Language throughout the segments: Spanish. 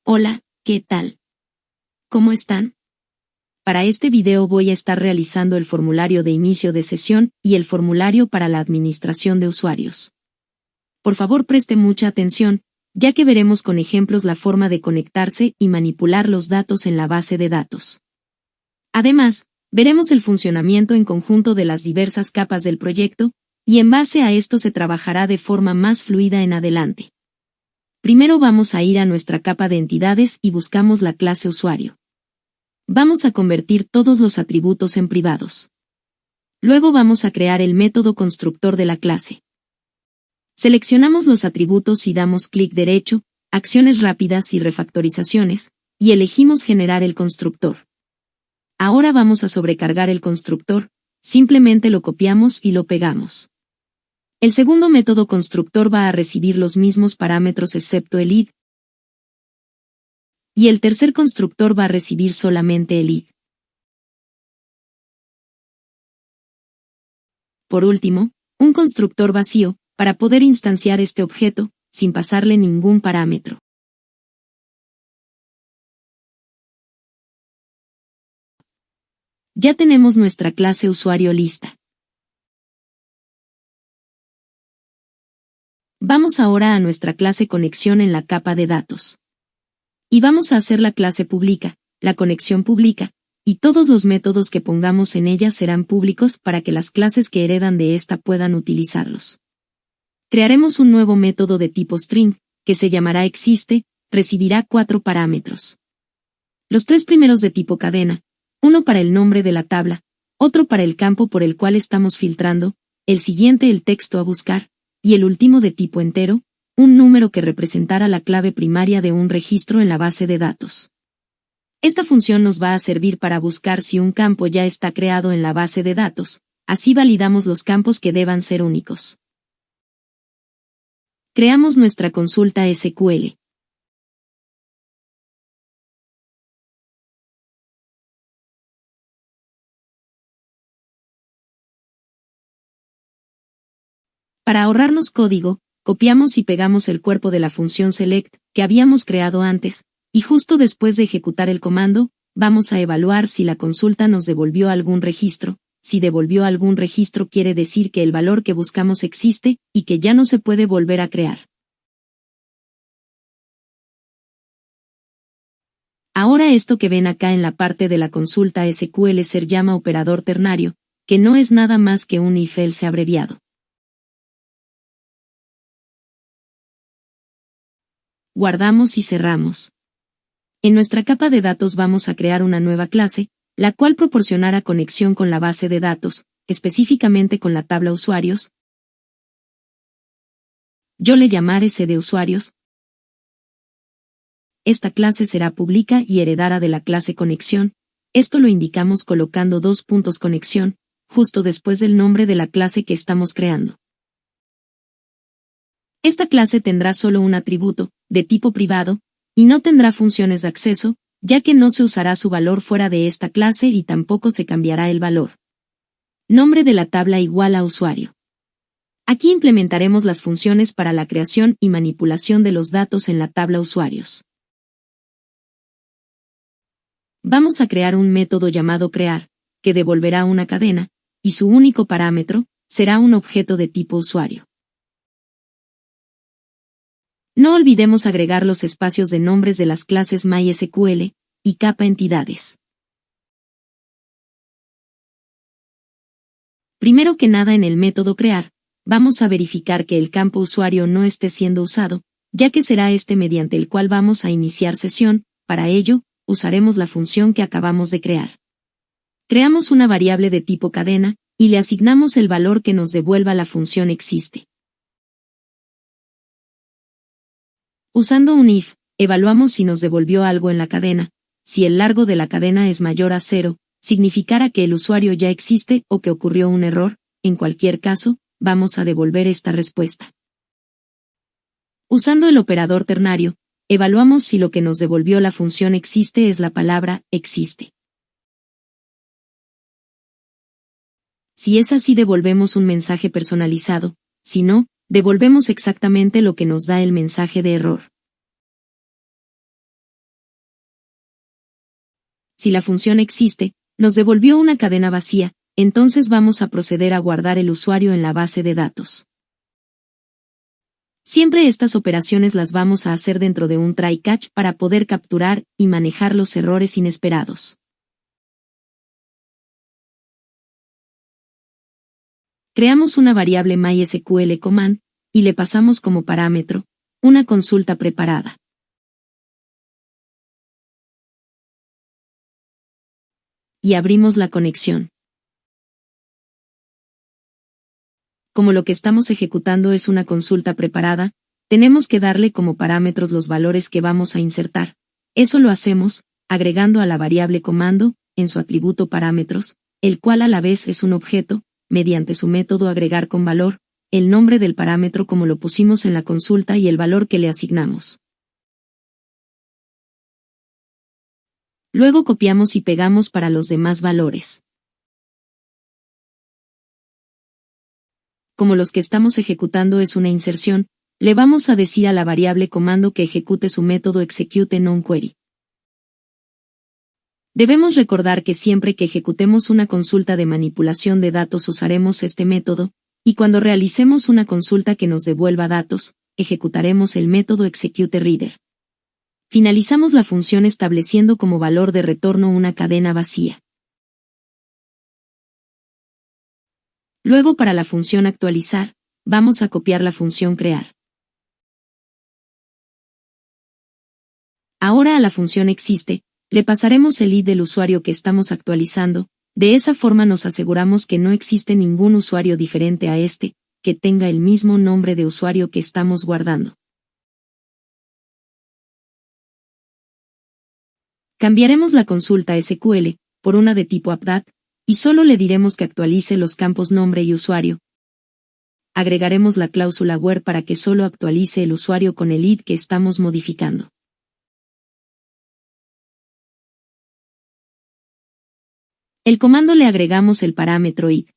Hola, ¿qué tal? ¿Cómo están? Para este video voy a estar realizando el formulario de inicio de sesión y el formulario para la administración de usuarios. Por favor preste mucha atención, ya que veremos con ejemplos la forma de conectarse y manipular los datos en la base de datos. Además, veremos el funcionamiento en conjunto de las diversas capas del proyecto, y en base a esto se trabajará de forma más fluida en adelante. Primero vamos a ir a nuestra capa de entidades y buscamos la clase usuario. Vamos a convertir todos los atributos en privados. Luego vamos a crear el método constructor de la clase. Seleccionamos los atributos y damos clic derecho, acciones rápidas y refactorizaciones, y elegimos generar el constructor. Ahora vamos a sobrecargar el constructor, simplemente lo copiamos y lo pegamos. El segundo método constructor va a recibir los mismos parámetros excepto el id, y el tercer constructor va a recibir solamente el id. Por último, un constructor vacío, para poder instanciar este objeto, sin pasarle ningún parámetro. Ya tenemos nuestra clase usuario lista. Vamos ahora a nuestra clase conexión en la capa de datos. Y vamos a hacer la clase pública, la conexión pública, y todos los métodos que pongamos en ella serán públicos para que las clases que heredan de esta puedan utilizarlos. Crearemos un nuevo método de tipo string, que se llamará existe, recibirá 4 parámetros. Los 3 primeros de tipo cadena, uno para el nombre de la tabla, otro para el campo por el cual estamos filtrando, el siguiente el texto a buscar, y el último de tipo entero, un número que representará la clave primaria de un registro en la base de datos. Esta función nos va a servir para buscar si un campo ya está creado en la base de datos, así validamos los campos que deban ser únicos. Creamos nuestra consulta SQL. Para ahorrarnos código, copiamos y pegamos el cuerpo de la función select que habíamos creado antes, y justo después de ejecutar el comando, vamos a evaluar si la consulta nos devolvió algún registro. Si devolvió algún registro quiere decir que el valor que buscamos existe, y que ya no se puede volver a crear. Ahora esto que ven acá en la parte de la consulta SQL se llama operador ternario, que no es nada más que un if-else abreviado. Guardamos y cerramos. En nuestra capa de datos vamos a crear una nueva clase, la cual proporcionará conexión con la base de datos, específicamente con la tabla usuarios. Yo le llamaré CD usuarios. Esta clase será pública y heredará de la clase conexión. Esto lo indicamos colocando 2 puntos conexión, justo después del nombre de la clase que estamos creando. Esta clase tendrá solo un atributo, de tipo privado, y no tendrá funciones de acceso, ya que no se usará su valor fuera de esta clase y tampoco se cambiará el valor. Nombre de la tabla igual a usuario. Aquí implementaremos las funciones para la creación y manipulación de los datos en la tabla usuarios. Vamos a crear un método llamado crear, que devolverá una cadena, y su único parámetro será un objeto de tipo usuario. No olvidemos agregar los espacios de nombres de las clases MySQL y capa entidades. Primero que nada en el método crear, vamos a verificar que el campo usuario no esté siendo usado, ya que será este mediante el cual vamos a iniciar sesión. Para ello, usaremos la función que acabamos de crear. Creamos una variable de tipo cadena, y le asignamos el valor que nos devuelva la función existe. Usando un if, evaluamos si nos devolvió algo en la cadena. Si el largo de la cadena es mayor a 0, significará que el usuario ya existe o que ocurrió un error. En cualquier caso, vamos a devolver esta respuesta. Usando el operador ternario, evaluamos si lo que nos devolvió la función existe es la palabra existe. Si es así devolvemos un mensaje personalizado, si no, devolvemos exactamente lo que nos da el mensaje de error. Si la función existe, nos devolvió una cadena vacía, entonces vamos a proceder a guardar el usuario en la base de datos. Siempre estas operaciones las vamos a hacer dentro de un try-catch para poder capturar y manejar los errores inesperados. Creamos una variable MySQL command y le pasamos como parámetro una consulta preparada. Y abrimos la conexión. Como lo que estamos ejecutando es una consulta preparada, tenemos que darle como parámetros los valores que vamos a insertar. Eso lo hacemos agregando a la variable comando, en su atributo parámetros, el cual a la vez es un objeto, mediante su método agregar con valor, el nombre del parámetro como lo pusimos en la consulta y el valor que le asignamos. Luego copiamos y pegamos para los demás valores. Como los que estamos ejecutando es una inserción, le vamos a decir a la variable comando que ejecute su método executeNownQuery. Debemos recordar que siempre que ejecutemos una consulta de manipulación de datos usaremos este método, y cuando realicemos una consulta que nos devuelva datos, ejecutaremos el método executeReader. Finalizamos la función estableciendo como valor de retorno una cadena vacía. Luego para la función actualizar, vamos a copiar la función crear. Ahora a la función existe, le pasaremos el ID del usuario que estamos actualizando, de esa forma nos aseguramos que no existe ningún usuario diferente a este, que tenga el mismo nombre de usuario que estamos guardando. Cambiaremos la consulta SQL por una de tipo update, y solo le diremos que actualice los campos nombre y usuario. Agregaremos la cláusula where para que solo actualice el usuario con el ID que estamos modificando. El comando le agregamos el parámetro id.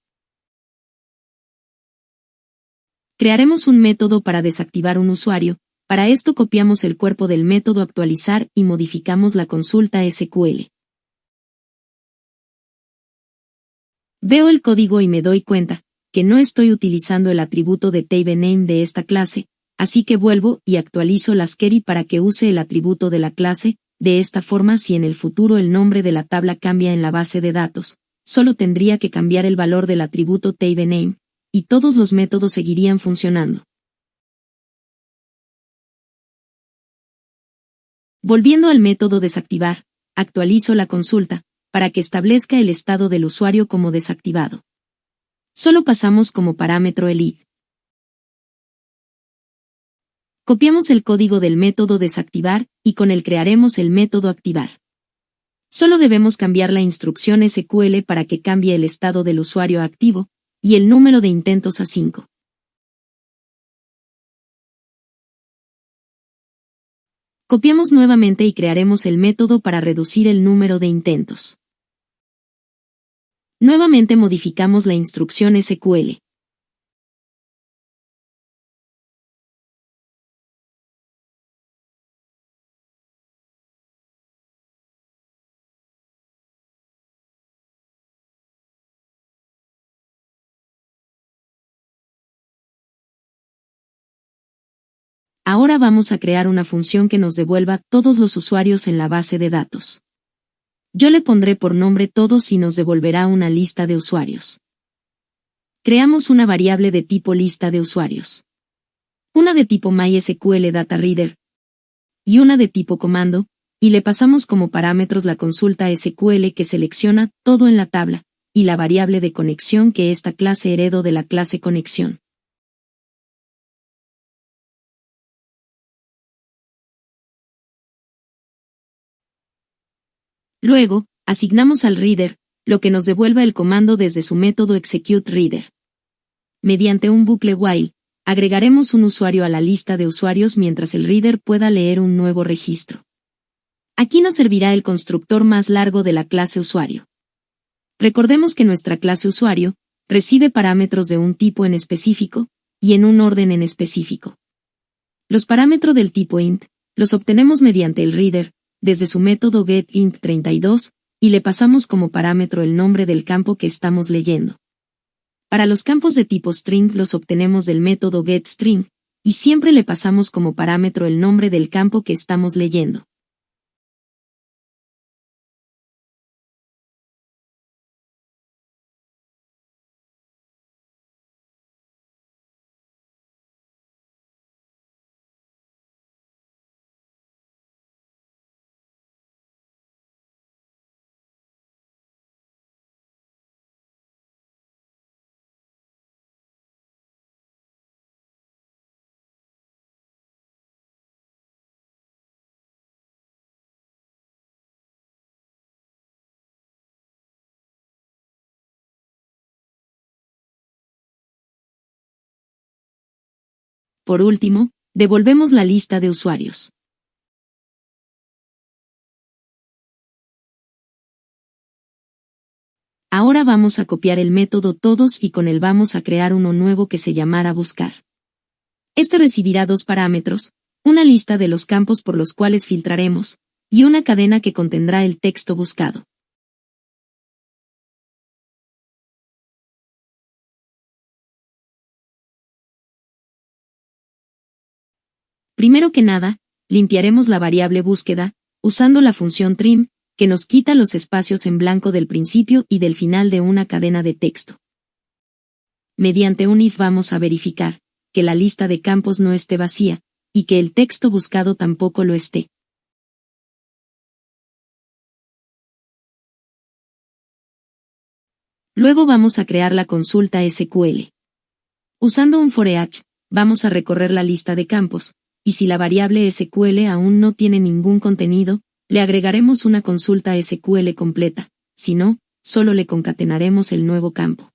Crearemos un método para desactivar un usuario, para esto copiamos el cuerpo del método actualizar y modificamos la consulta SQL. Veo el código y me doy cuenta que no estoy utilizando el atributo de TableName de esta clase, así que vuelvo y actualizo las query para que use el atributo de la clase. De esta forma, si en el futuro el nombre de la tabla cambia en la base de datos, solo tendría que cambiar el valor del atributo TableName, y todos los métodos seguirían funcionando. Volviendo al método desactivar, actualizo la consulta, para que establezca el estado del usuario como desactivado. Solo pasamos como parámetro el id. Copiamos el código del método desactivar, y con él crearemos el método activar. Solo debemos cambiar la instrucción SQL para que cambie el estado del usuario a activo, y el número de intentos a 5. Copiamos nuevamente y crearemos el método para reducir el número de intentos. Nuevamente modificamos la instrucción SQL. Ahora vamos a crear una función que nos devuelva todos los usuarios en la base de datos. Yo le pondré por nombre todos y nos devolverá una lista de usuarios. Creamos una variable de tipo lista de usuarios. Una de tipo MySQL Data Reader y una de tipo comando, y le pasamos como parámetros la consulta SQL que selecciona todo en la tabla, y la variable de conexión que esta clase heredó de la clase conexión. Luego, asignamos al reader, lo que nos devuelva el comando desde su método executeReader. Mediante un bucle while, agregaremos un usuario a la lista de usuarios mientras el reader pueda leer un nuevo registro. Aquí nos servirá el constructor más largo de la clase usuario. Recordemos que nuestra clase usuario recibe parámetros de un tipo en específico y en un orden en específico. Los parámetros del tipo int los obtenemos mediante el reader, desde su método getInt32, y le pasamos como parámetro el nombre del campo que estamos leyendo. Para los campos de tipo string los obtenemos del método getString, y siempre le pasamos como parámetro el nombre del campo que estamos leyendo. Por último, devolvemos la lista de usuarios. Ahora vamos a copiar el método todos y con él vamos a crear uno nuevo que se llamará buscar. Este recibirá dos parámetros, una lista de los campos por los cuales filtraremos, y una cadena que contendrá el texto buscado. Primero que nada, limpiaremos la variable búsqueda, usando la función trim, que nos quita los espacios en blanco del principio y del final de una cadena de texto. Mediante un if vamos a verificar que la lista de campos no esté vacía, y que el texto buscado tampoco lo esté. Luego vamos a crear la consulta SQL. Usando un for each, vamos a recorrer la lista de campos, y si la variable SQL aún no tiene ningún contenido, le agregaremos una consulta SQL completa, si no, solo le concatenaremos el nuevo campo.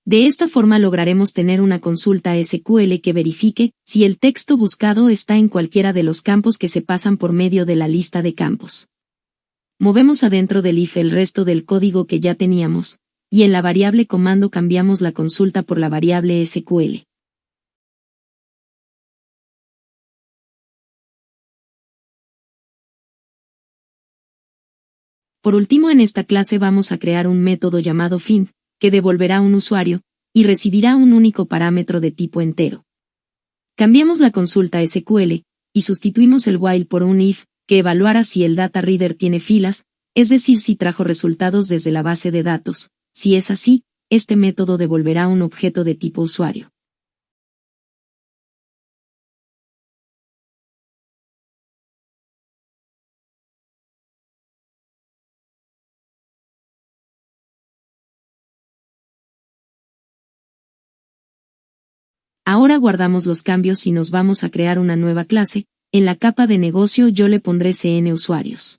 De esta forma lograremos tener una consulta SQL que verifique si el texto buscado está en cualquiera de los campos que se pasan por medio de la lista de campos. Movemos adentro del if el resto del código que ya teníamos, y en la variable comando cambiamos la consulta por la variable SQL. Por último, en esta clase vamos a crear un método llamado find, que devolverá un usuario, y recibirá un único parámetro de tipo entero. Cambiamos la consulta SQL, y sustituimos el while por un if, que evaluará si el data reader tiene filas, es decir si trajo resultados desde la base de datos. Si es así, este método devolverá un objeto de tipo usuario. Ahora guardamos los cambios y nos vamos a crear una nueva clase. En la capa de negocio yo le pondré CN usuarios.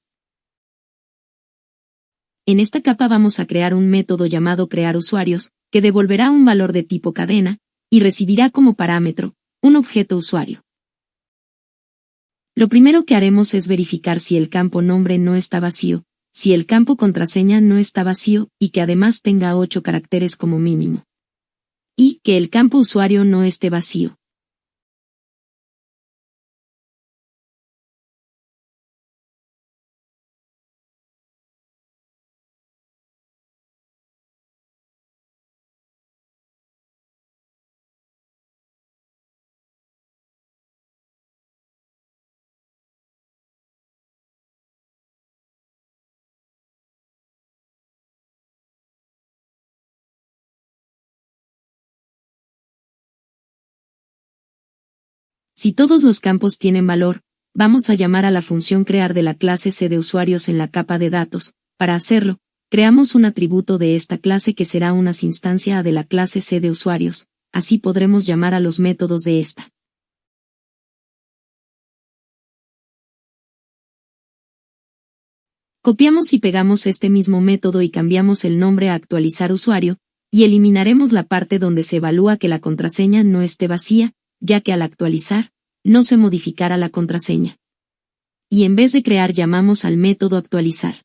En esta capa vamos a crear un método llamado crear usuarios, que devolverá un valor de tipo cadena, y recibirá como parámetro un objeto usuario. Lo primero que haremos es verificar si el campo nombre no está vacío, si el campo contraseña no está vacío y que además tenga 8 caracteres como mínimo. Y que el campo usuario no esté vacío. Si todos los campos tienen valor, vamos a llamar a la función crear de la clase C de usuarios en la capa de datos. Para hacerlo, creamos un atributo de esta clase que será una instancia de la clase C de usuarios, así podremos llamar a los métodos de esta. Copiamos y pegamos este mismo método y cambiamos el nombre a actualizar usuario, y eliminaremos la parte donde se evalúa que la contraseña no esté vacía, ya que al actualizar, no se modificará la contraseña. Y en vez de crear llamamos al método actualizar.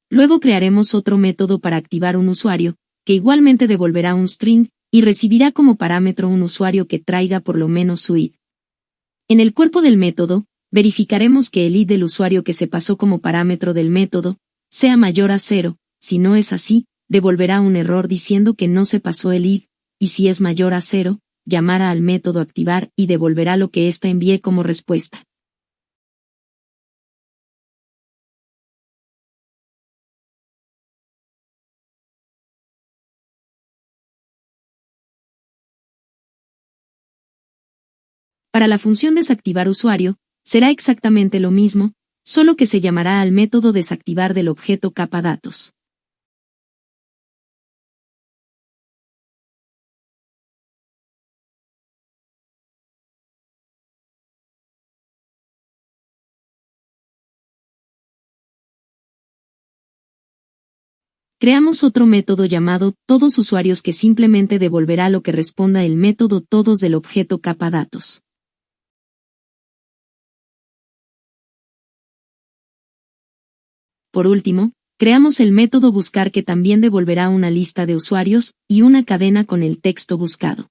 Luego crearemos otro método para activar un usuario, que igualmente devolverá un string, y recibirá como parámetro un usuario que traiga por lo menos su id. En el cuerpo del método, verificaremos que el id del usuario que se pasó como parámetro del método sea mayor a 0, si no es así, devolverá un error diciendo que no se pasó el id, y si es mayor a 0, llamará al método activar y devolverá lo que ésta envíe como respuesta. Para la función desactivar usuario, será exactamente lo mismo, solo que se llamará al método desactivar del objeto capa datos. Creamos otro método llamado todos usuarios que simplemente devolverá lo que responda el método todos del objeto capa datos. Por último, creamos el método buscar que también devolverá una lista de usuarios y una cadena con el texto buscado.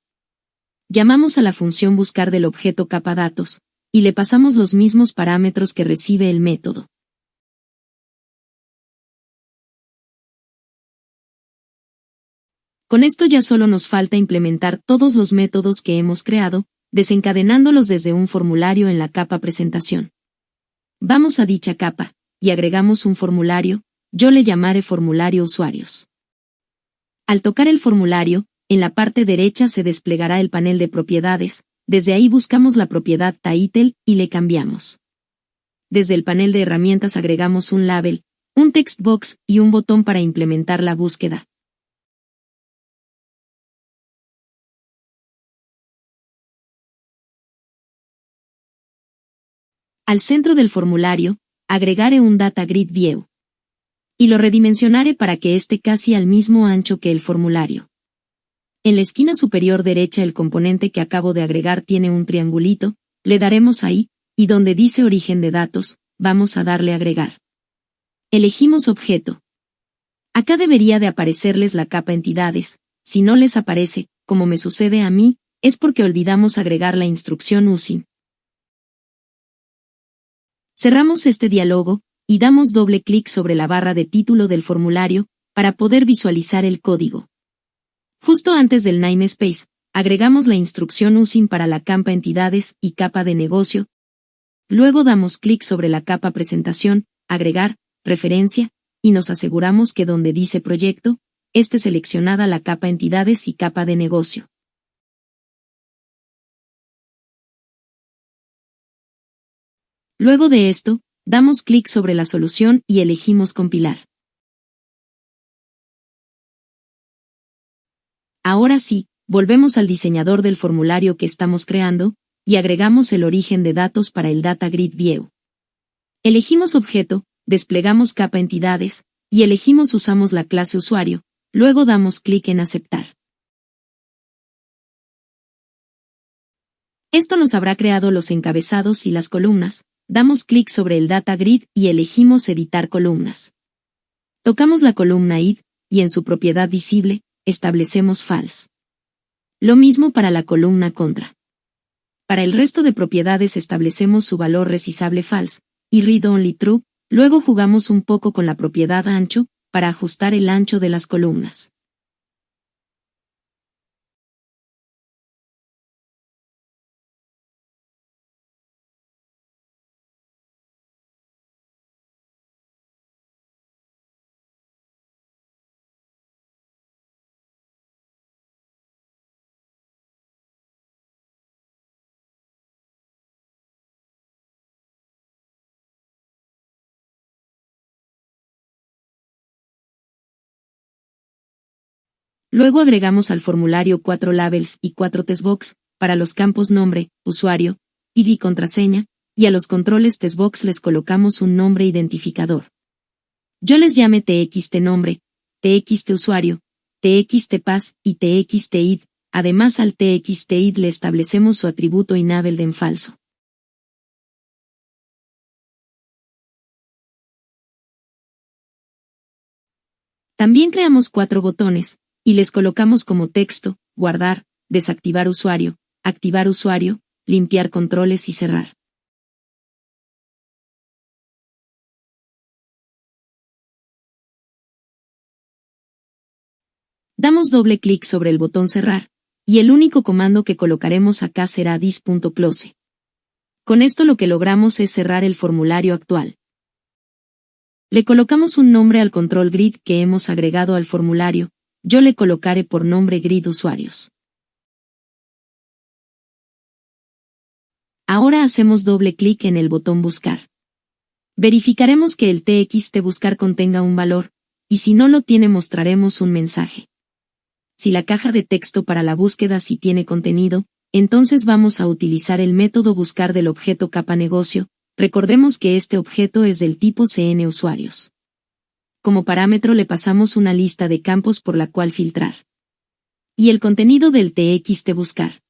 Llamamos a la función buscar del objeto capa datos, y le pasamos los mismos parámetros que recibe el método. Con esto ya solo nos falta implementar todos los métodos que hemos creado, desencadenándolos desde un formulario en la capa presentación. Vamos a dicha capa, y agregamos un formulario, yo le llamaré formulario usuarios. Al tocar el formulario, en la parte derecha se desplegará el panel de propiedades, desde ahí buscamos la propiedad title y le cambiamos. Desde el panel de herramientas agregamos un label, un text box y un botón para implementar la búsqueda. Al centro del formulario, agregaré un data grid view. Y lo redimensionaré para que esté casi al mismo ancho que el formulario. En la esquina superior derecha el componente que acabo de agregar tiene un triangulito, le daremos ahí, y donde dice origen de datos, vamos a darle agregar. Elegimos objeto. Acá debería de aparecerles la capa entidades, si no les aparece, como me sucede a mí, es porque olvidamos agregar la instrucción using. Cerramos este diálogo, y damos doble clic sobre la barra de título del formulario, para poder visualizar el código. Justo antes del namespace, agregamos la instrucción using para la capa entidades y capa de negocio. Luego damos clic sobre la capa presentación, agregar, referencia, y nos aseguramos que donde dice proyecto, esté seleccionada la capa entidades y capa de negocio. Luego de esto, damos clic sobre la solución y elegimos compilar. Ahora sí, volvemos al diseñador del formulario que estamos creando, y agregamos el origen de datos para el Data Grid View. Elegimos objeto, desplegamos capa entidades, y elegimos usamos la clase usuario, luego damos clic en aceptar. Esto nos habrá creado los encabezados y las columnas, damos clic sobre el Data Grid y elegimos editar columnas. Tocamos la columna id, y en su propiedad visible, establecemos false. Lo mismo para la columna contra. Para el resto de propiedades establecemos su valor resizable false, y read only true, luego jugamos un poco con la propiedad ancho, para ajustar el ancho de las columnas. Luego agregamos al formulario 4 labels y 4 testbox, para los campos nombre, usuario, ID y contraseña, y a los controles testbox les colocamos un nombre identificador. Yo les llame txtnombre, txtusuario, txtpass y txtid, además al txtid le establecemos su atributo enabled en falso. También creamos 4 botones, y les colocamos como texto: guardar, desactivar usuario, activar usuario, limpiar controles y cerrar. Damos doble clic sobre el botón cerrar, y el único comando que colocaremos acá será this.close. Con esto lo que logramos es cerrar el formulario actual. Le colocamos un nombre al control grid que hemos agregado al formulario. Yo le colocaré por nombre grid usuarios. Ahora hacemos doble clic en el botón buscar. Verificaremos que el txt buscar contenga un valor, y si no lo tiene mostraremos un mensaje. Si la caja de texto para la búsqueda sí tiene contenido, entonces vamos a utilizar el método buscar del objeto capa negocio. Recordemos que este objeto es del tipo CN usuarios. Como parámetro le pasamos una lista de campos por la cual filtrar. Y el contenido del txt buscar.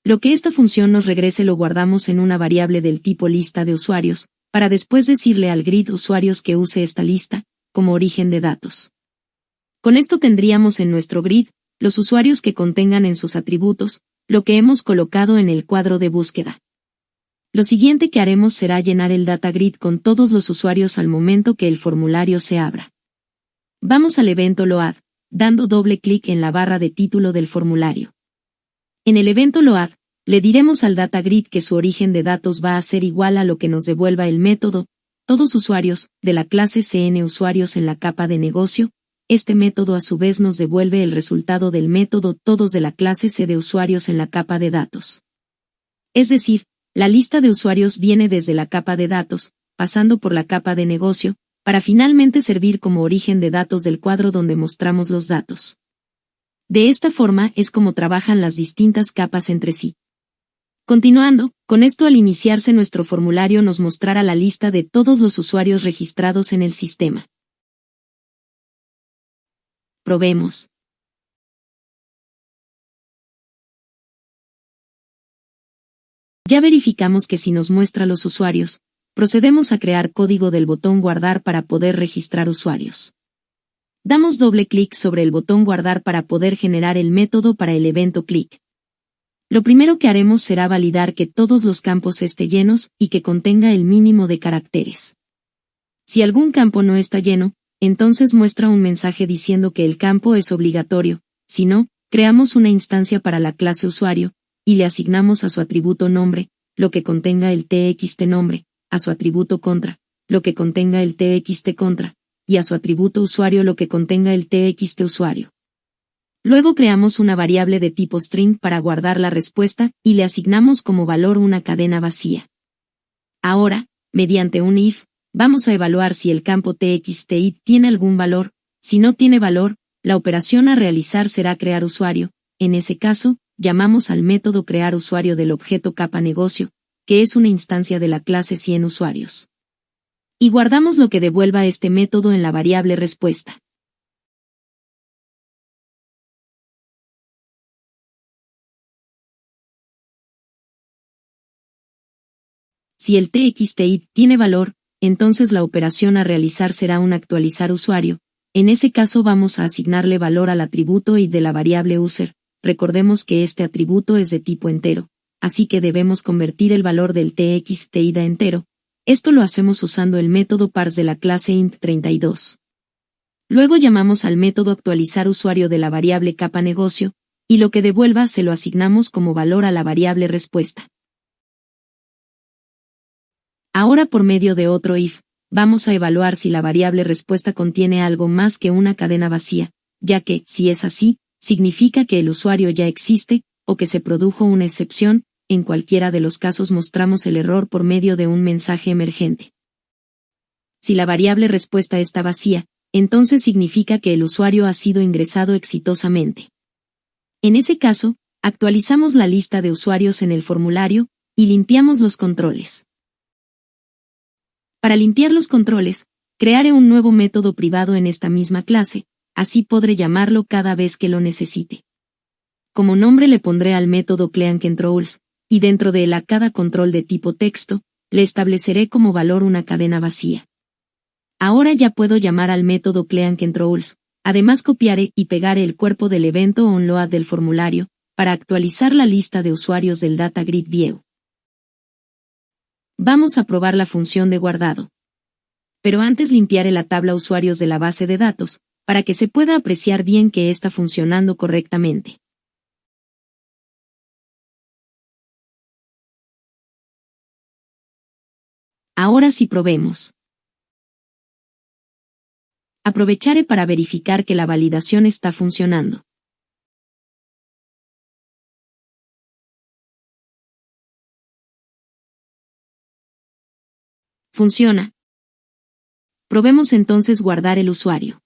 Lo que esta función nos regrese lo guardamos en una variable del tipo lista de usuarios, para después decirle al grid usuarios que use esta lista, como origen de datos. Con esto tendríamos en nuestro grid, los usuarios que contengan en sus atributos, lo que hemos colocado en el cuadro de búsqueda. Lo siguiente que haremos será llenar el data grid con todos los usuarios al momento que el formulario se abra. Vamos al evento load, dando doble clic en la barra de título del formulario. En el evento load, le diremos al data grid que su origen de datos va a ser igual a lo que nos devuelva el método, todos usuarios, de la clase CN usuarios en la capa de negocio. Este método a su vez nos devuelve el resultado del método todos de la clase C de usuarios en la capa de datos. Es decir, la lista de usuarios viene desde la capa de datos, pasando por la capa de negocio, para finalmente servir como origen de datos del cuadro donde mostramos los datos. De esta forma es como trabajan las distintas capas entre sí. Continuando, con esto al iniciarse nuestro formulario nos mostrará la lista de todos los usuarios registrados en el sistema. Probemos. Ya verificamos que si nos muestra los usuarios, procedemos a crear código del botón guardar para poder registrar usuarios. Damos doble clic sobre el botón guardar para poder generar el método para el evento clic. Lo primero que haremos será validar que todos los campos estén llenos y que contenga el mínimo de caracteres. Si algún campo no está lleno, entonces muestra un mensaje diciendo que el campo es obligatorio. Si no, creamos una instancia para la clase usuario, y le asignamos a su atributo nombre, lo que contenga el txt nombre, a su atributo contra, lo que contenga el txt contra, y a su atributo usuario lo que contenga el txt usuario. Luego creamos una variable de tipo string para guardar la respuesta, y le asignamos como valor una cadena vacía. Ahora, mediante un if, vamos a evaluar si el campo txt tiene algún valor. Si no tiene valor, la operación a realizar será crear usuario. En ese caso, llamamos al método crear usuario del objeto capa negocio, que es una instancia de la clase 100 usuarios. Y guardamos lo que devuelva este método en la variable respuesta. Si el txt tiene valor, entonces la operación a realizar será un actualizar usuario. En ese caso vamos a asignarle valor al atributo id de la variable user. Recordemos que este atributo es de tipo entero, así que debemos convertir el valor del txt id a entero. Esto lo hacemos usando el método parse de la clase int32. Luego llamamos al método actualizar usuario de la variable capa negocio, y lo que devuelva se lo asignamos como valor a la variable respuesta. Ahora por medio de otro if, vamos a evaluar si la variable respuesta contiene algo más que una cadena vacía, ya que, si es así, significa que el usuario ya existe, o que se produjo una excepción. En cualquiera de los casos mostramos el error por medio de un mensaje emergente. Si la variable respuesta está vacía, entonces significa que el usuario ha sido ingresado exitosamente. En ese caso, actualizamos la lista de usuarios en el formulario, y limpiamos los controles. Para limpiar los controles, crearé un nuevo método privado en esta misma clase, así podré llamarlo cada vez que lo necesite. Como nombre le pondré al método cleanControls, y dentro de él a cada control de tipo texto, le estableceré como valor una cadena vacía. Ahora ya puedo llamar al método CleanControls, además copiaré y pegaré el cuerpo del evento onload del formulario, para actualizar la lista de usuarios del Data Grid View. Vamos a probar la función de guardado. Pero antes limpiaré la tabla usuarios de la base de datos, para que se pueda apreciar bien que está funcionando correctamente. Ahora sí probemos. Aprovecharé para verificar que la validación está funcionando. Funciona. Probemos entonces guardar el usuario.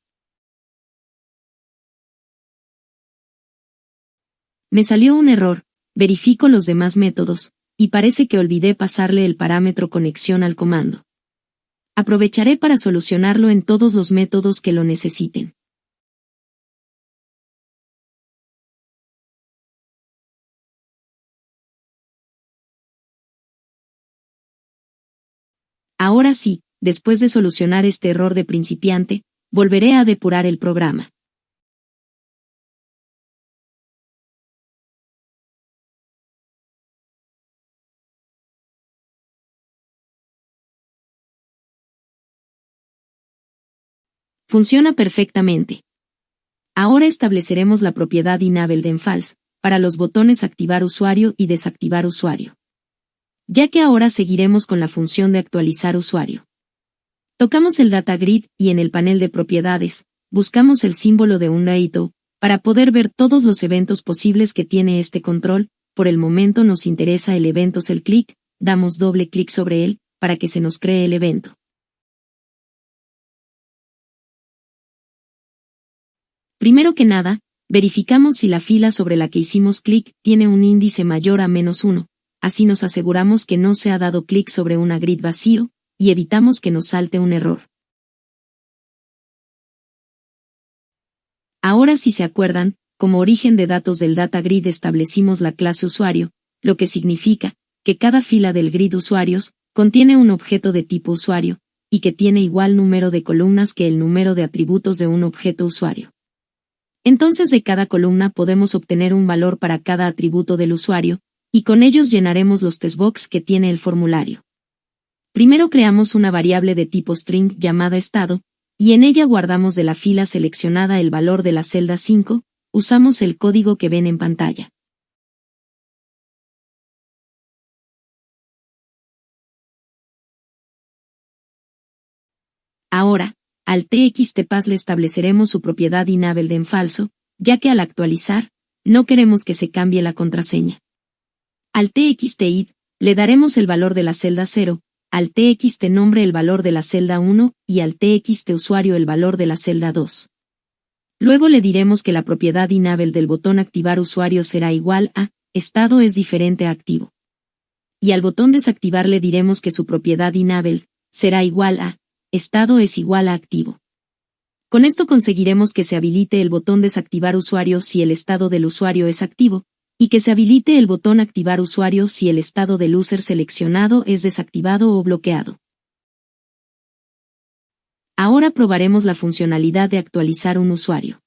Me salió un error, verifico los demás métodos, y parece que olvidé pasarle el parámetro conexión al comando. Aprovecharé para solucionarlo en todos los métodos que lo necesiten. Ahora sí, después de solucionar este error de principiante, volveré a depurar el programa. Funciona perfectamente. Ahora estableceremos la propiedad enable en false, para los botones activar usuario y desactivar usuario. Ya que ahora seguiremos con la función de actualizar usuario. Tocamos el Data Grid y en el panel de propiedades, buscamos el símbolo de un reito, para poder ver todos los eventos posibles que tiene este control. Por el momento nos interesa el evento click, damos doble clic sobre él, para que se nos cree el evento. Primero que nada, verificamos si la fila sobre la que hicimos clic tiene un índice mayor a -1, así nos aseguramos que no se ha dado clic sobre una grid vacío, y evitamos que nos salte un error. Ahora si se acuerdan, como origen de datos del Data Grid establecimos la clase usuario, lo que significa que cada fila del grid usuarios contiene un objeto de tipo usuario, y que tiene igual número de columnas que el número de atributos de un objeto usuario. Entonces de cada columna podemos obtener un valor para cada atributo del usuario, y con ellos llenaremos los testbox que tiene el formulario. Primero creamos una variable de tipo string llamada estado, y en ella guardamos de la fila seleccionada el valor de la celda 5, usamos el código que ven en pantalla. Ahora, al txtpass le estableceremos su propiedad enable en falso, ya que al actualizar, no queremos que se cambie la contraseña. Al txtid, le daremos el valor de la celda 0, al txtnombre el valor de la celda 1 y al txtusuario el valor de la celda 2. Luego le diremos que la propiedad enable del botón activar usuario será igual a estado es diferente a activo. Y al botón desactivar le diremos que su propiedad enable será igual a estado es igual a activo. Con esto conseguiremos que se habilite el botón desactivar usuario si el estado del usuario es activo, y que se habilite el botón activar usuario si el estado del user seleccionado es desactivado o bloqueado. Ahora probaremos la funcionalidad de actualizar un usuario.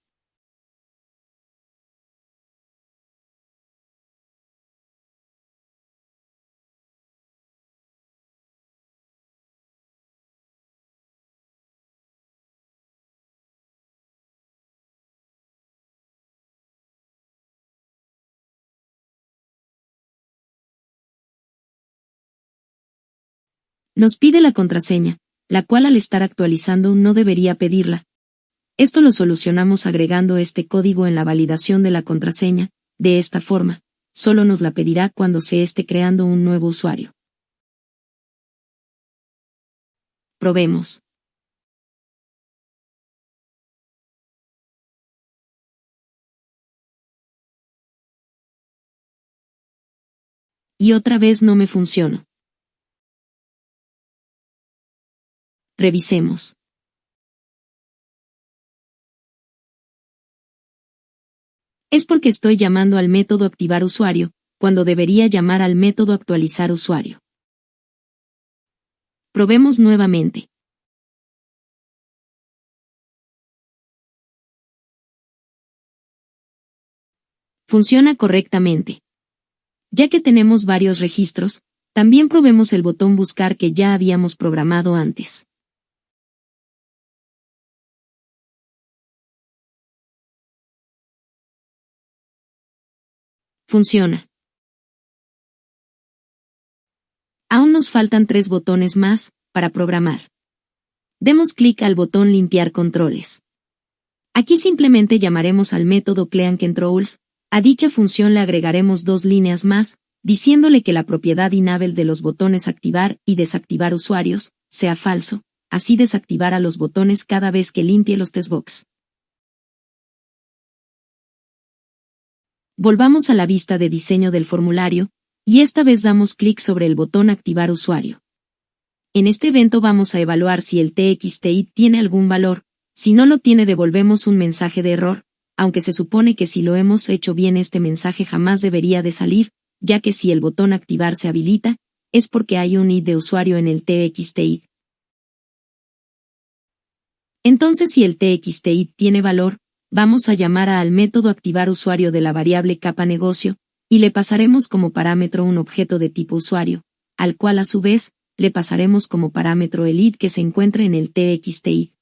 Nos pide la contraseña, la cual al estar actualizando no debería pedirla. Esto lo solucionamos agregando este código en la validación de la contraseña, de esta forma, solo nos la pedirá cuando se esté creando un nuevo usuario. Probemos. Y otra vez no me funcionó. Revisemos. Es porque estoy llamando al método activar usuario, cuando debería llamar al método actualizar usuario. Probemos nuevamente. Funciona correctamente. Ya que tenemos varios registros, también probemos el botón buscar que ya habíamos programado antes. Funciona. Aún nos faltan 3 botones más para programar. Demos clic al botón limpiar controles. Aquí simplemente llamaremos al método cleanControls. A dicha función le agregaremos 2 líneas más, diciéndole que la propiedad enable de los botones activar y desactivar usuarios sea falso, así desactivará los botones cada vez que limpie los testbox. Volvamos a la vista de diseño del formulario, y esta vez damos clic sobre el botón activar usuario. En este evento vamos a evaluar si el txt tiene algún valor. Si no lo tiene, devolvemos un mensaje de error, aunque se supone que si lo hemos hecho bien este mensaje jamás debería de salir, ya que si el botón activar se habilita, es porque hay un id de usuario en el txt. Entonces si el txt tiene valor, vamos a llamar al método activar usuario de la variable capa negocio, y le pasaremos como parámetro un objeto de tipo usuario, al cual a su vez, le pasaremos como parámetro el id que se encuentra en el txt.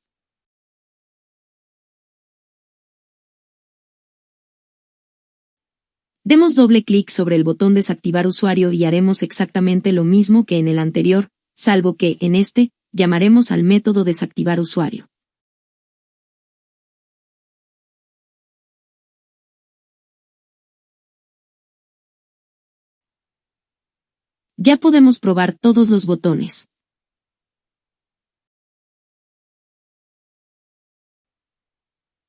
Demos doble clic sobre el botón desactivar usuario y haremos exactamente lo mismo que en el anterior, salvo que, en este, llamaremos al método desactivar usuario. Ya podemos probar todos los botones.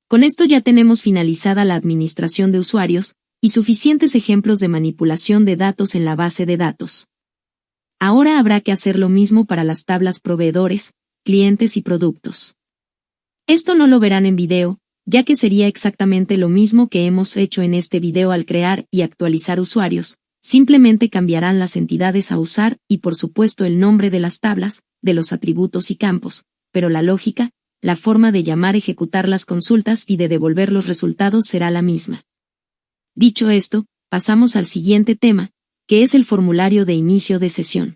Con esto ya tenemos finalizada la administración de usuarios, y suficientes ejemplos de manipulación de datos en la base de datos. Ahora habrá que hacer lo mismo para las tablas proveedores, clientes y productos. Esto no lo verán en video, ya que sería exactamente lo mismo que hemos hecho en este video al crear y actualizar usuarios, simplemente cambiarán las entidades a usar y por supuesto el nombre de las tablas, de los atributos y campos, pero la lógica, la forma de llamar, ejecutar las consultas y de devolver los resultados será la misma. Dicho esto, pasamos al siguiente tema, que es el formulario de inicio de sesión.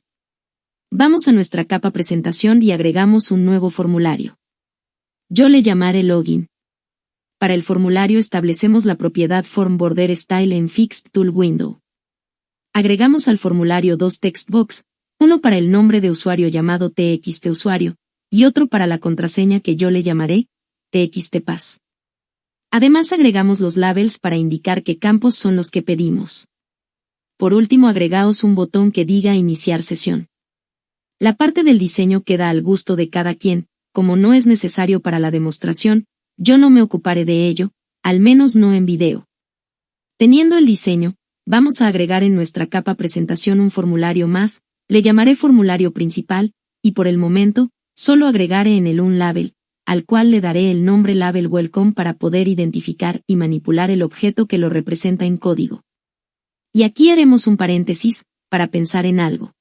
Vamos a nuestra capa presentación y agregamos un nuevo formulario. Yo le llamaré login. Para el formulario establecemos la propiedad Form Border Style en Fixed Tool Window. Agregamos al formulario 2 textbox, uno para el nombre de usuario llamado txtusuario, y otro para la contraseña que yo le llamaré txtpass. Además agregamos los labels para indicar qué campos son los que pedimos. Por último agregaos un botón que diga iniciar sesión. La parte del diseño queda al gusto de cada quien, como no es necesario para la demostración, yo no me ocuparé de ello, al menos no en video. Teniendo el diseño, vamos a agregar en nuestra capa presentación un formulario más, le llamaré formulario principal, y por el momento, solo agregaré en él un label, al cual le daré el nombre label welcome para poder identificar y manipular el objeto que lo representa en código. Y aquí haremos un paréntesis, para pensar en algo.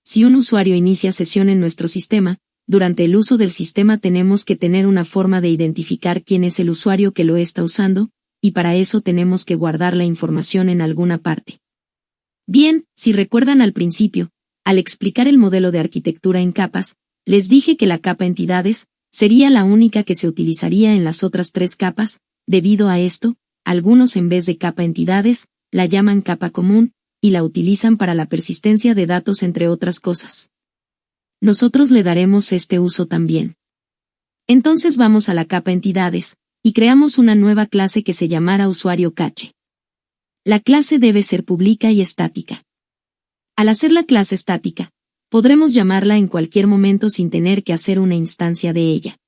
Si un usuario inicia sesión en nuestro sistema, durante el uso del sistema tenemos que tener una forma de identificar quién es el usuario que lo está usando, y para eso tenemos que guardar la información en alguna parte. Bien, si recuerdan al principio, al explicar el modelo de arquitectura en capas, les dije que la capa entidades sería la única que se utilizaría en las otras 3 capas. Debido a esto, algunos en vez de capa entidades, la llaman capa común, y la utilizan para la persistencia de datos entre otras cosas. Nosotros le daremos este uso también. Entonces vamos a la capa entidades, y creamos una nueva clase que se llamará usuario cache. La clase debe ser pública y estática. Al hacer la clase estática, podremos llamarla en cualquier momento sin tener que hacer una instancia de ella.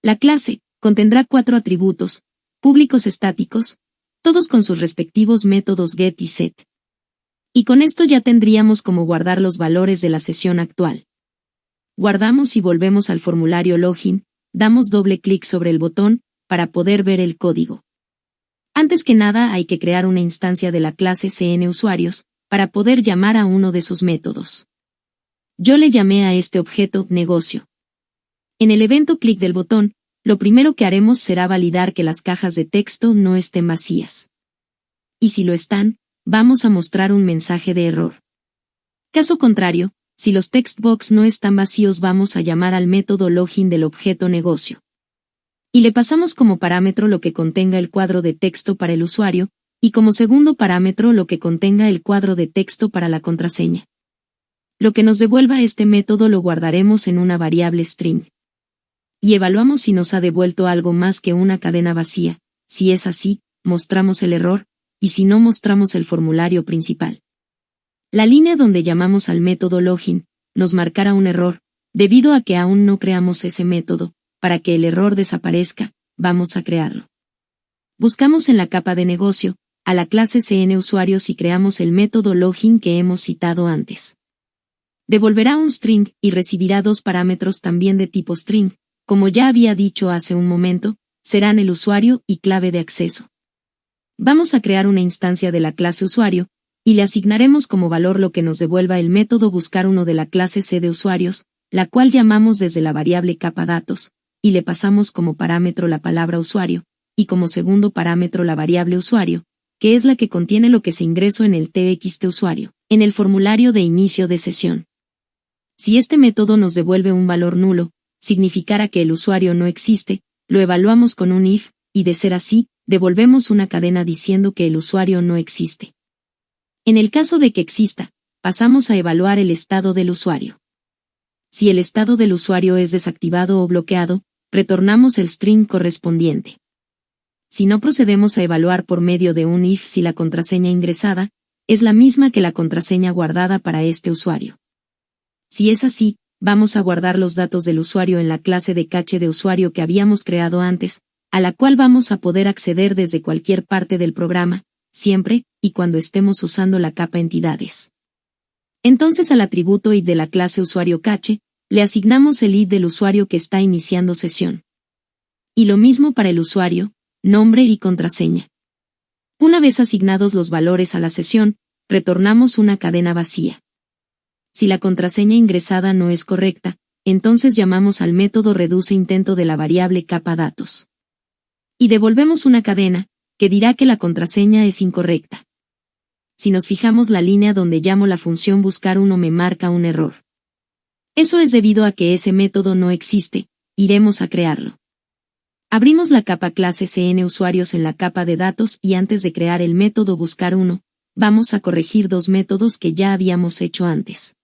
La clase contendrá 4 atributos, públicos estáticos, todos con sus respectivos métodos get y set. Y con esto ya tendríamos como guardar los valores de la sesión actual. Guardamos y volvemos al formulario login, damos doble clic sobre el botón, para poder ver el código. Antes que nada hay que crear una instancia de la clase cnusuarios, para poder llamar a uno de sus métodos. Yo le llamé a este objeto negocio. En el evento clic del botón, lo primero que haremos será validar que las cajas de texto no estén vacías. y si lo están, vamos a mostrar un mensaje de error. Caso contrario, si los text box no están vacíos, vamos a llamar al método login del objeto negocio. Y le pasamos como parámetro lo que contenga el cuadro de texto para el usuario, y como segundo parámetro lo que contenga el cuadro de texto para la contraseña. Lo que nos devuelva este método lo guardaremos en una variable string. Y evaluamos si nos ha devuelto algo más que una cadena vacía. Si es así, mostramos el error, y si no, mostramos el formulario principal. La línea donde llamamos al método login nos marcará un error, debido a que aún no creamos ese método. Para que el error desaparezca, vamos a crearlo. Buscamos en la capa de negocio, a la clase CNUsuarios y creamos el método login que hemos citado antes. Devolverá un string y recibirá dos parámetros también de tipo string, como ya había dicho hace un momento, serán el usuario y clave de acceso. Vamos a crear una instancia de la clase usuario, y le asignaremos como valor lo que nos devuelva el método buscar1 de la clase CDusuarios, la cual llamamos desde la variable capa datos, y le pasamos como parámetro la palabra usuario, y como segundo parámetro la variable usuario, que es la que contiene lo que se ingresó en el txtusuario, en el formulario de inicio de sesión. Si este método nos devuelve un valor nulo, significará que el usuario no existe, lo evaluamos con un if, y de ser así, devolvemos una cadena diciendo que el usuario no existe. En el caso de que exista, pasamos a evaluar el estado del usuario. Si el estado del usuario es desactivado o bloqueado, retornamos el string correspondiente. Si no, procedemos a evaluar por medio de un if si la contraseña ingresada es la misma que la contraseña guardada para este usuario. Si es así, vamos a guardar los datos del usuario en la clase de caché de usuario que habíamos creado antes, a la cual vamos a poder acceder desde cualquier parte del programa, siempre y cuando estemos usando la capa entidades. Entonces al atributo id de la clase usuario caché, le asignamos el id del usuario que está iniciando sesión. Y lo mismo para el usuario, nombre y contraseña. Una vez asignados los valores a la sesión, retornamos una cadena vacía. Si la contraseña ingresada no es correcta, entonces llamamos al método reduce intento de la variable capa datos. Y devolvemos una cadena, que dirá que la contraseña es incorrecta. Si nos fijamos, la línea donde llamo la función buscar1 me marca un error. Eso es debido a que ese método no existe, iremos a crearlo. Abrimos la capa clase CNUsuarios en la capa de datos y antes de crear el método buscar1, vamos a corregir dos métodos que ya habíamos hecho antes.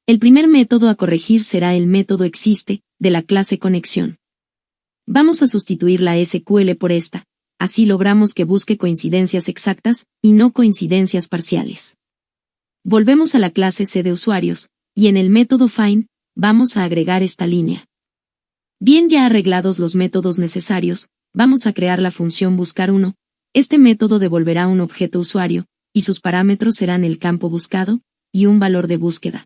El primer método a corregir será el método existe, de la clase conexión. Vamos a sustituir la SQL por esta, así logramos que busque coincidencias exactas, y no coincidencias parciales. Volvemos a la clase CDusuarios, y en el método find, vamos a agregar esta línea. Bien, ya arreglados los métodos necesarios, vamos a crear la función buscar1, este método devolverá un objeto usuario, y sus parámetros serán el campo buscado, y un valor de búsqueda.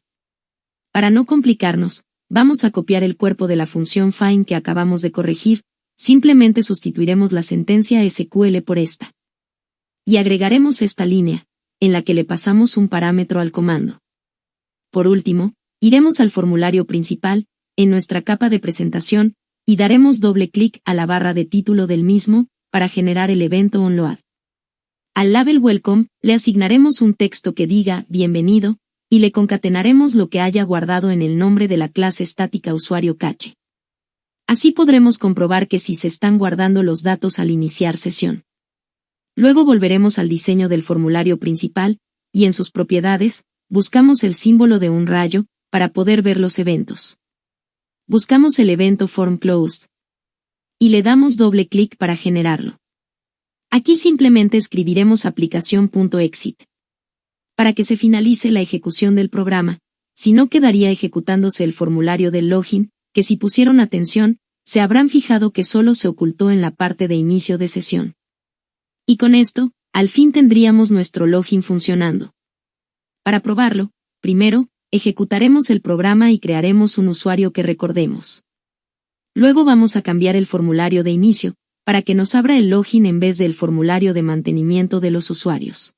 Para no complicarnos, vamos a copiar el cuerpo de la función find que acabamos de corregir, simplemente sustituiremos la sentencia SQL por esta. Y agregaremos esta línea, en la que le pasamos un parámetro al comando. Por último, iremos al formulario principal, en nuestra capa de presentación, y daremos doble clic a la barra de título del mismo, para generar el evento onload. Al label welcome, le asignaremos un texto que diga bienvenido, y le concatenaremos lo que haya guardado en el nombre de la clase estática usuario caché. Así podremos comprobar que sí se están guardando los datos al iniciar sesión. Luego volveremos al diseño del formulario principal, y en sus propiedades, buscamos el símbolo de un rayo, para poder ver los eventos. Buscamos el evento form closed. Y le damos doble clic para generarlo. Aquí simplemente escribiremos aplicación.exit. Para que se finalice la ejecución del programa, si no quedaría ejecutándose el formulario del login, que si pusieron atención, se habrán fijado que solo se ocultó en la parte de inicio de sesión. Y con esto, al fin tendríamos nuestro login funcionando. Para probarlo, primero, ejecutaremos el programa y crearemos un usuario que recordemos. Luego vamos a cambiar el formulario de inicio, para que nos abra el login en vez del formulario de mantenimiento de los usuarios.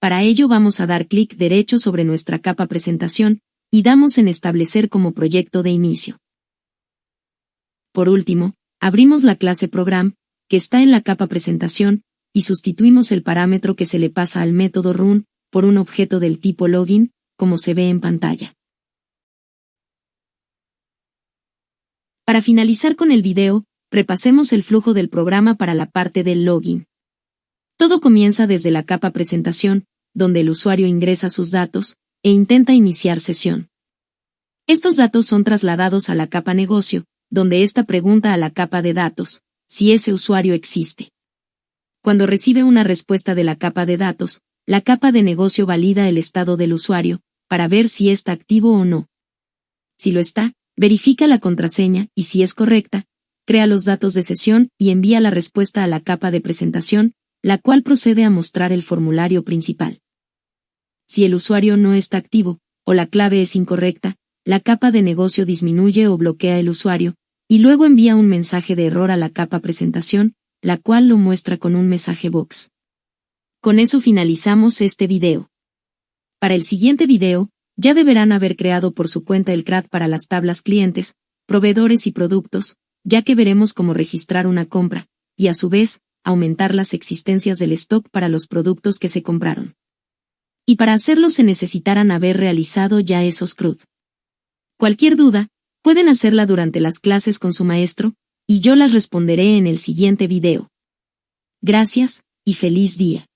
Para ello vamos a dar clic derecho sobre nuestra capa presentación, y damos en establecer como proyecto de inicio. Por último, abrimos la clase program, que está en la capa presentación, y sustituimos el parámetro que se le pasa al método run por un objeto del tipo login, como se ve en pantalla. Para finalizar con el video, repasemos el flujo del programa para la parte del login. Todo comienza desde la capa presentación, donde el usuario ingresa sus datos e intenta iniciar sesión. Estos datos son trasladados a la capa negocio, donde ésta pregunta a la capa de datos si ese usuario existe. Cuando recibe una respuesta de la capa de datos, la capa de negocio valida el estado del usuario para ver si está activo o no. Si lo está, verifica la contraseña y si es correcta, crea los datos de sesión y envía la respuesta a la capa de presentación, la cual procede a mostrar el formulario principal. Si el usuario no está activo, o la clave es incorrecta, la capa de negocio disminuye o bloquea el usuario, y luego envía un mensaje de error a la capa presentación, la cual lo muestra con un mensaje box. Con eso finalizamos este video. Para el siguiente video, ya deberán haber creado por su cuenta el CRAD para las tablas clientes, proveedores y productos, ya que veremos cómo registrar una compra, y a su vez, aumentar las existencias del stock para los productos que se compraron. Y para hacerlo se necesitarán haber realizado ya esos CRUD. Cualquier duda, pueden hacerla durante las clases con su maestro, y yo las responderé en el siguiente video. Gracias, y feliz día.